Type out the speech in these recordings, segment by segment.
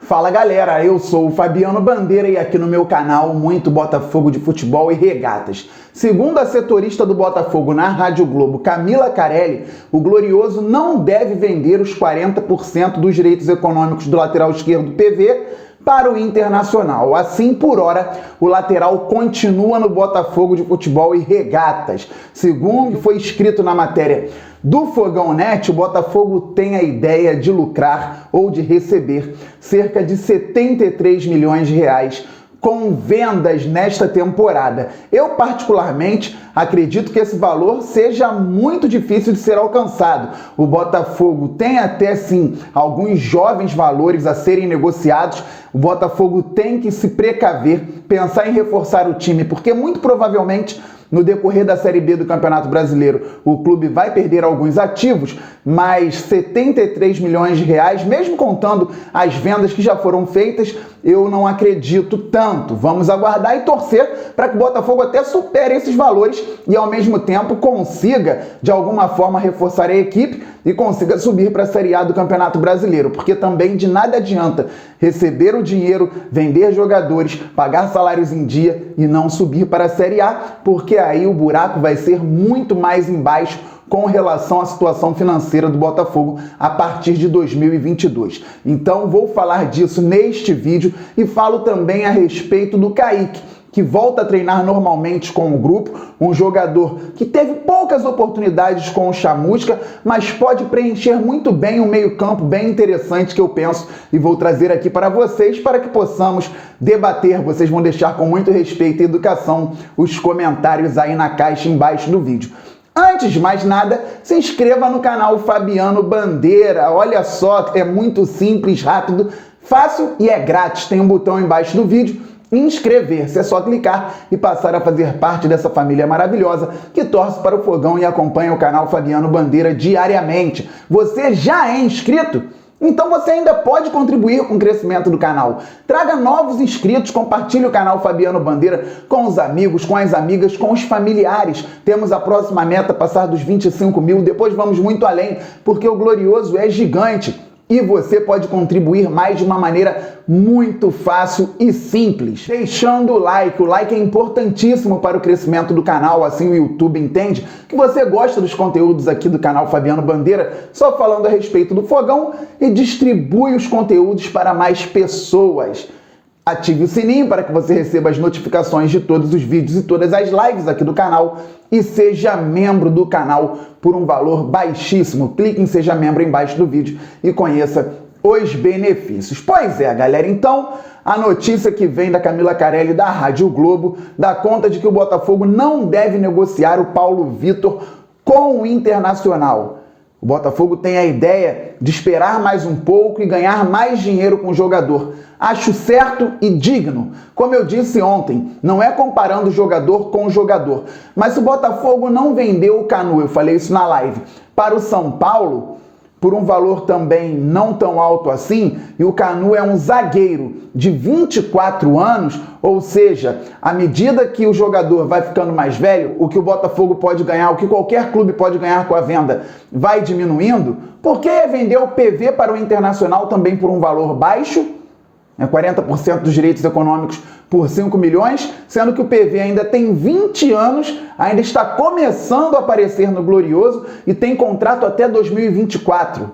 Fala galera, eu sou o Fabiano Bandeira e aqui no meu canal muito Botafogo de futebol e regatas. Segundo a setorista do Botafogo na Rádio Globo, Camila Carelli, o Glorioso não deve vender os 40% dos direitos econômicos do lateral esquerdo PV para o Internacional. Assim, por hora, o lateral continua no Botafogo de futebol e regatas. Segundo foi escrito na matéria do Fogão Net, o Botafogo tem a ideia de lucrar ou de receber cerca de 73 milhões de reais com vendas nesta temporada. Eu, particularmente, acredito que esse valor seja muito difícil de ser alcançado. O Botafogo tem até, sim, alguns jovens valores a serem negociados. O Botafogo tem que se precaver, pensar em reforçar o time, porque muito provavelmente no decorrer da Série B do Campeonato Brasileiro, o clube vai perder alguns ativos, mas 73 milhões de reais, mesmo contando as vendas que já foram feitas, eu não acredito tanto. Vamos aguardar e torcer para que o Botafogo até supere esses valores e, ao mesmo tempo, consiga, de alguma forma, reforçar a equipe e consiga subir para a Série A do Campeonato Brasileiro, porque também de nada adianta receber o dinheiro, vender jogadores, pagar salários em dia e não subir para a Série A, porque aí o buraco vai ser muito mais embaixo com relação à situação financeira do Botafogo a partir de 2022. Então vou falar disso neste vídeo e falo também a respeito do Kaique, que volta a treinar normalmente com o grupo, um jogador que teve poucas oportunidades com o Chamusca, mas pode preencher muito bem um meio-campo bem interessante que eu penso e vou trazer aqui para vocês para que possamos debater. Vocês vão deixar com muito respeito e educação os comentários aí na caixa embaixo do vídeo. Antes de mais nada, se inscreva no canal Fabiano Bandeira. Olha só, é muito simples, rápido, fácil e é grátis. Tem um botão embaixo do vídeo, inscrever-se. É só clicar e passar a fazer parte dessa família maravilhosa que torce para o Fogão e acompanha o canal Fabiano Bandeira diariamente. Você já é inscrito? Então você ainda pode contribuir com o crescimento do canal. Traga novos inscritos, compartilhe o canal Fabiano Bandeira com os amigos, com as amigas, com os familiares. Temos a próxima meta, passar dos 25 mil, depois vamos muito além, porque o Glorioso é gigante. E você pode contribuir mais de uma maneira muito fácil e simples, deixando o like. O like é importantíssimo para o crescimento do canal, assim o YouTube entende que você gosta dos conteúdos aqui do canal Fabiano Bandeira, só falando a respeito do Fogão, e distribui os conteúdos para mais pessoas. Ative o sininho para que você receba as notificações de todos os vídeos e todas as lives aqui do canal e seja membro do canal por um valor baixíssimo. Clique em Seja Membro embaixo do vídeo e conheça os benefícios. Pois é, galera, então a notícia que vem da Camila Carelli da Rádio Globo dá conta de que o Botafogo não deve negociar o Paulo Vitor com o Internacional. O Botafogo tem a ideia de esperar mais um pouco e ganhar mais dinheiro com o jogador. Acho certo e digno. Como eu disse ontem, não é comparando o jogador com o jogador. Mas se o Botafogo não vendeu o Canu, eu falei isso na live, para o São Paulo, por um valor também não tão alto assim, e o Canu é um zagueiro de 24 anos, ou seja, à medida que o jogador vai ficando mais velho, o que o Botafogo pode ganhar, o que qualquer clube pode ganhar com a venda, vai diminuindo. Por que vender o PV para o Internacional também por um valor baixo? 40% dos direitos econômicos por 5 milhões, sendo que o PV ainda tem 20 anos, ainda está começando a aparecer no Glorioso e tem contrato até 2024.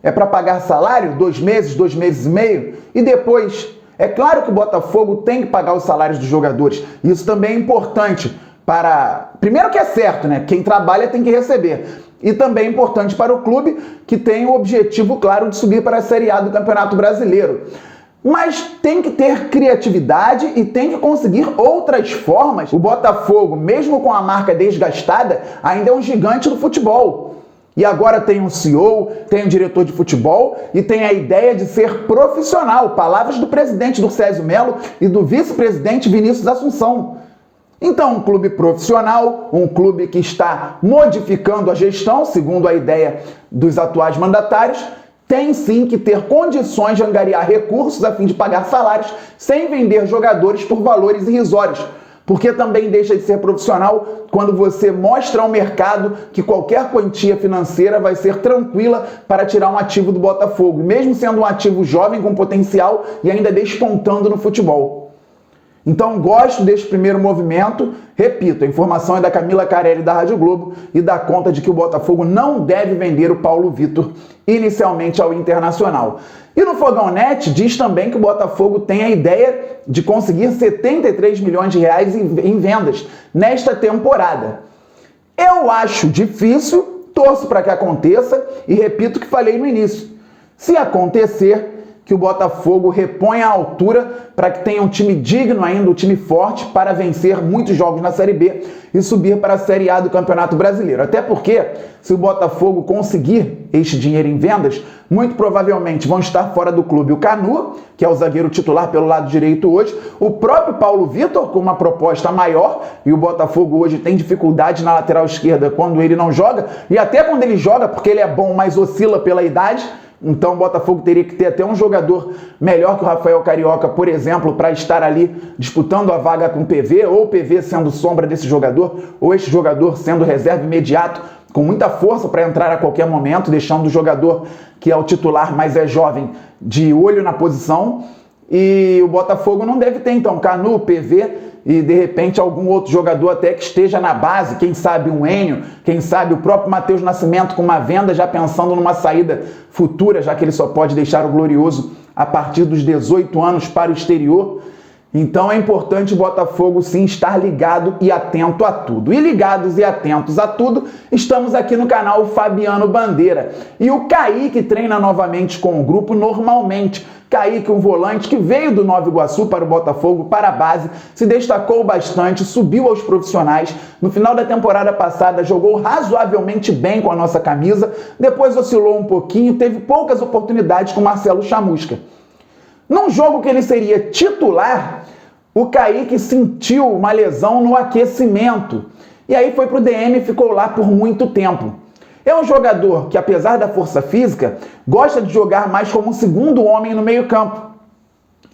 É para pagar salário? 2 meses, 2 meses e meio? E depois? É claro que o Botafogo tem que pagar os salários dos jogadores. Isso também é importante para... Primeiro que é certo, né? Quem trabalha tem que receber. E também é importante para o clube que tem o objetivo claro de subir para a Série A do Campeonato Brasileiro. Mas tem que ter criatividade e tem que conseguir outras formas. O Botafogo, mesmo com a marca desgastada, ainda é um gigante do futebol. E agora tem um CEO, tem um diretor de futebol e tem a ideia de ser profissional. Palavras do presidente Durcésio Melo e do vice-presidente Vinícius Assunção. Então, um clube profissional, um clube que está modificando a gestão, segundo a ideia dos atuais mandatários, tem sim que ter condições de angariar recursos a fim de pagar salários sem vender jogadores por valores irrisórios. Porque também deixa de ser profissional quando você mostra ao mercado que qualquer quantia financeira vai ser tranquila para tirar um ativo do Botafogo, mesmo sendo um ativo jovem com potencial e ainda despontando no futebol. Então gosto deste primeiro movimento. Repito, a informação é da Camila Carelli da Rádio Globo e dá conta de que o Botafogo não deve vender o Paulo Vitor inicialmente ao Internacional. E no Fogão Net diz também que o Botafogo tem a ideia de conseguir 73 milhões de reais em vendas nesta temporada. Eu acho difícil, torço para que aconteça e repito o que falei no início. Se acontecer, que o Botafogo reponha a altura para que tenha um time digno ainda, um time forte para vencer muitos jogos na Série B e subir para a Série A do Campeonato Brasileiro. Até porque, se o Botafogo conseguir este dinheiro em vendas, muito provavelmente vão estar fora do clube o Canu, que é o zagueiro titular pelo lado direito hoje, o próprio Paulo Vitor com uma proposta maior, e o Botafogo hoje tem dificuldade na lateral esquerda quando ele não joga, e até quando ele joga, porque ele é bom, mas oscila pela idade. Então o Botafogo teria que ter até um jogador melhor que o Rafael Carioca, por exemplo, para estar ali disputando a vaga com o PV, ou o PV sendo sombra desse jogador, ou este jogador sendo reserva imediato, com muita força para entrar a qualquer momento, deixando o jogador que é o titular, mas é jovem, de olho na posição. E o Botafogo não deve ter, então, Canu, PV e, de repente, algum outro jogador até que esteja na base, quem sabe um Enio, quem sabe o próprio Matheus Nascimento com uma venda, já pensando numa saída futura, já que ele só pode deixar o Glorioso a partir dos 18 anos para o exterior. Então é importante o Botafogo sim estar ligado e atento a tudo. E ligados e atentos a tudo, estamos aqui no canal Fabiano Bandeira. E o Kaique treina novamente com o grupo normalmente. Kaique, um volante que veio do Nova Iguaçu para o Botafogo, para a base, se destacou bastante, subiu aos profissionais. No final da temporada passada jogou razoavelmente bem com a nossa camisa, depois oscilou um pouquinho, teve poucas oportunidades com Marcelo Chamusca. Num jogo que ele seria titular, o Kaique sentiu uma lesão no aquecimento. E aí foi para o DM e ficou lá por muito tempo. É um jogador que, apesar da força física, gosta de jogar mais como um segundo homem no meio-campo.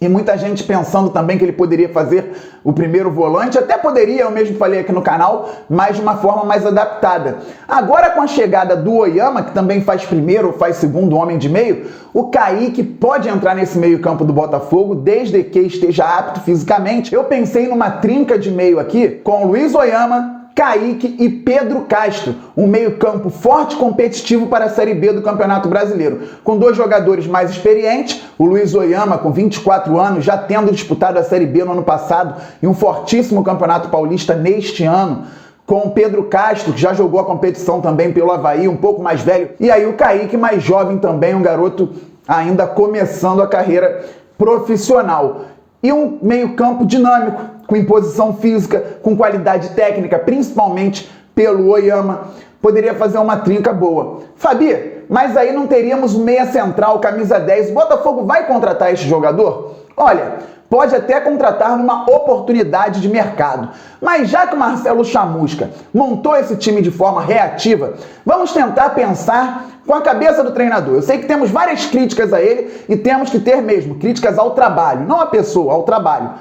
E muita gente pensando também que ele poderia fazer o primeiro volante, até poderia, eu mesmo falei aqui no canal, mas de uma forma mais adaptada. Agora com a chegada do Oyama, que também faz primeiro ou faz segundo homem de meio, o Kaique pode entrar nesse meio-campo do Botafogo, desde que esteja apto fisicamente. Eu pensei numa trinca de meio aqui, com Luiz Oyama, Kaique e Pedro Castro, um meio-campo forte e competitivo para a Série B do Campeonato Brasileiro, com dois jogadores mais experientes, o Luiz Oyama, com 24 anos, já tendo disputado a Série B no ano passado e um fortíssimo Campeonato Paulista neste ano, com o Pedro Castro, que já jogou a competição também pelo Avaí, um pouco mais velho, e aí o Kaique, mais jovem também, um garoto ainda começando a carreira profissional. E um meio-campo dinâmico, com imposição física, com qualidade técnica, principalmente pelo Oyama, poderia fazer uma trinca boa. Fabi, mas aí não teríamos um meia central, camisa 10. O Botafogo vai contratar este jogador? Olha, pode até contratar numa oportunidade de mercado. Mas já que o Marcelo Chamusca montou esse time de forma reativa, vamos tentar pensar com a cabeça do treinador. Eu sei que temos várias críticas a ele e temos que ter mesmo críticas ao trabalho, não à pessoa, ao trabalho.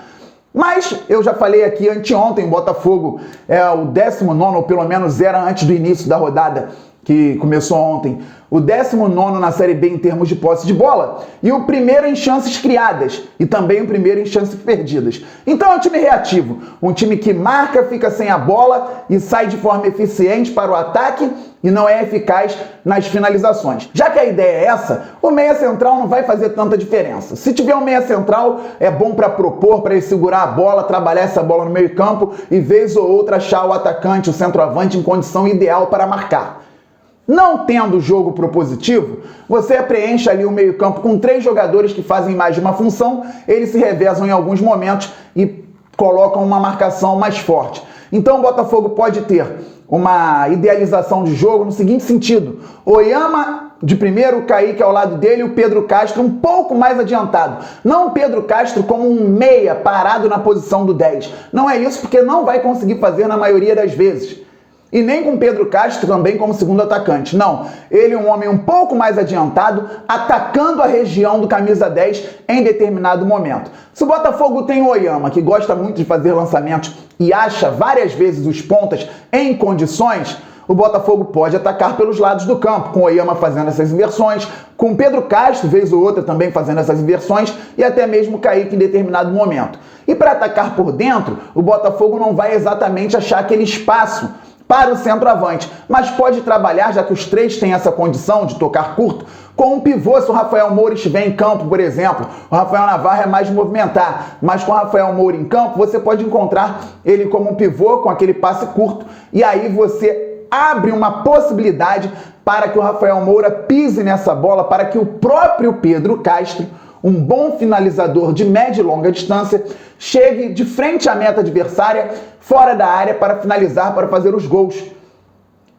Mas eu já falei aqui anteontem, o Botafogo é o 19º, ou pelo menos era antes do início da rodada que começou ontem, o 19º na Série B em termos de posse de bola e o primeiro em chances criadas e também o primeiro em chances perdidas. Então é um time reativo, um time que marca, fica sem a bola e sai de forma eficiente para o ataque e não é eficaz nas finalizações. Já que a ideia é essa, o meia central não vai fazer tanta diferença. Se tiver um meia central, é bom para propor, para ele segurar a bola, trabalhar essa bola no meio campo e vez ou outra achar o atacante, o centroavante em condição ideal para marcar. Não tendo jogo propositivo, você preenche ali o meio-campo com 3 jogadores que fazem mais de uma função, eles se revezam em alguns momentos e colocam uma marcação mais forte. Então o Botafogo pode ter uma idealização de jogo no seguinte sentido: Oyama de primeiro, o Kaique ao lado dele e o Pedro Castro um pouco mais adiantado. Não o Pedro Castro como um meia parado na posição do 10. Não é isso, porque não vai conseguir fazer na maioria das vezes. E nem com Pedro Castro também como segundo atacante. Não, ele é um homem um pouco mais adiantado, atacando a região do camisa 10 em determinado momento. Se o Botafogo tem o Oyama, que gosta muito de fazer lançamentos e acha várias vezes os pontas em condições, o Botafogo pode atacar pelos lados do campo, com o Oyama fazendo essas inversões, com o Pedro Castro, vez ou outra, também fazendo essas inversões, e até mesmo o Kaique em determinado momento. E para atacar por dentro, o Botafogo não vai exatamente achar aquele espaço para o centroavante, mas pode trabalhar, já que os três têm essa condição de tocar curto, com um pivô. Se o Rafael Moura estiver em campo, por exemplo, o Rafael Navarro é mais de movimentar, mas com o Rafael Moura em campo, você pode encontrar ele como um pivô, com aquele passe curto, e aí você abre uma possibilidade para que o Rafael Moura pise nessa bola, para que o próprio Pedro Castro, um bom finalizador de média e longa distância, chegue de frente à meta adversária, fora da área, para finalizar, para fazer os gols.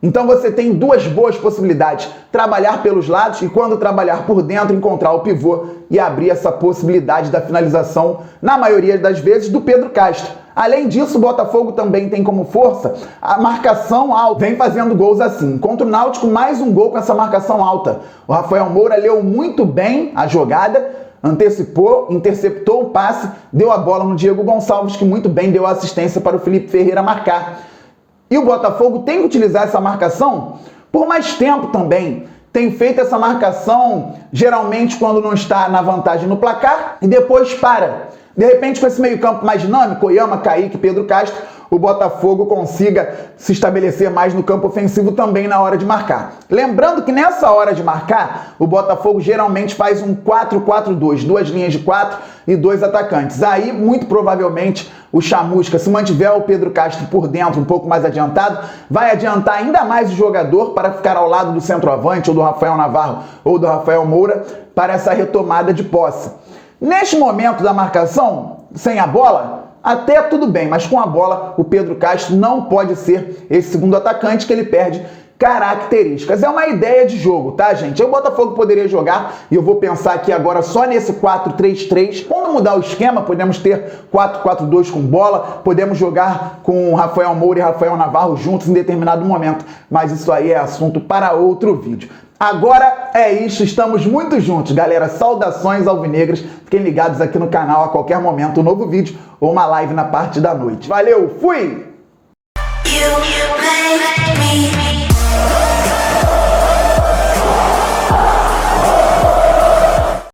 Então você tem duas boas possibilidades: trabalhar pelos lados e, quando trabalhar por dentro, encontrar o pivô e abrir essa possibilidade da finalização, na maioria das vezes, do Pedro Castro. Além disso, o Botafogo também tem como força a marcação alta. Vem fazendo gols assim. Contra o Náutico, mais um gol com essa marcação alta. O Rafael Moura leu muito bem a jogada, antecipou, interceptou o passe, deu a bola no Diego Gonçalves, que muito bem deu a assistência para o Felipe Ferreira marcar. E o Botafogo tem que utilizar essa marcação por mais tempo também. Tem feito essa marcação geralmente quando não está na vantagem no placar e depois para. De repente, com esse meio-campo mais dinâmico, Oyama, Kaique, Pedro Castro, o Botafogo consiga se estabelecer mais no campo ofensivo também na hora de marcar. Lembrando que nessa hora de marcar, o Botafogo geralmente faz um 4-4-2, duas linhas de 4 e dois atacantes. Aí, muito provavelmente, o Chamusca, se mantiver o Pedro Castro por dentro, um pouco mais adiantado, vai adiantar ainda mais o jogador para ficar ao lado do centroavante, ou do Rafael Navarro, ou do Rafael Moura, para essa retomada de posse. Neste momento da marcação, sem a bola, até tudo bem, mas com a bola, o Pedro Castro não pode ser esse segundo atacante, que ele perde características. É uma ideia de jogo, tá, gente? O Botafogo poderia jogar, e eu vou pensar aqui agora só nesse 4-3-3. Quando mudar o esquema, podemos ter 4-4-2 com bola, podemos jogar com Rafael Moura e Rafael Navarro juntos em determinado momento, mas isso aí é assunto para outro vídeo. Agora é isso, estamos muito juntos, galera. Saudações alvinegras, fiquem ligados aqui no canal a qualquer momento, um novo vídeo ou uma live na parte da noite. Valeu, fui!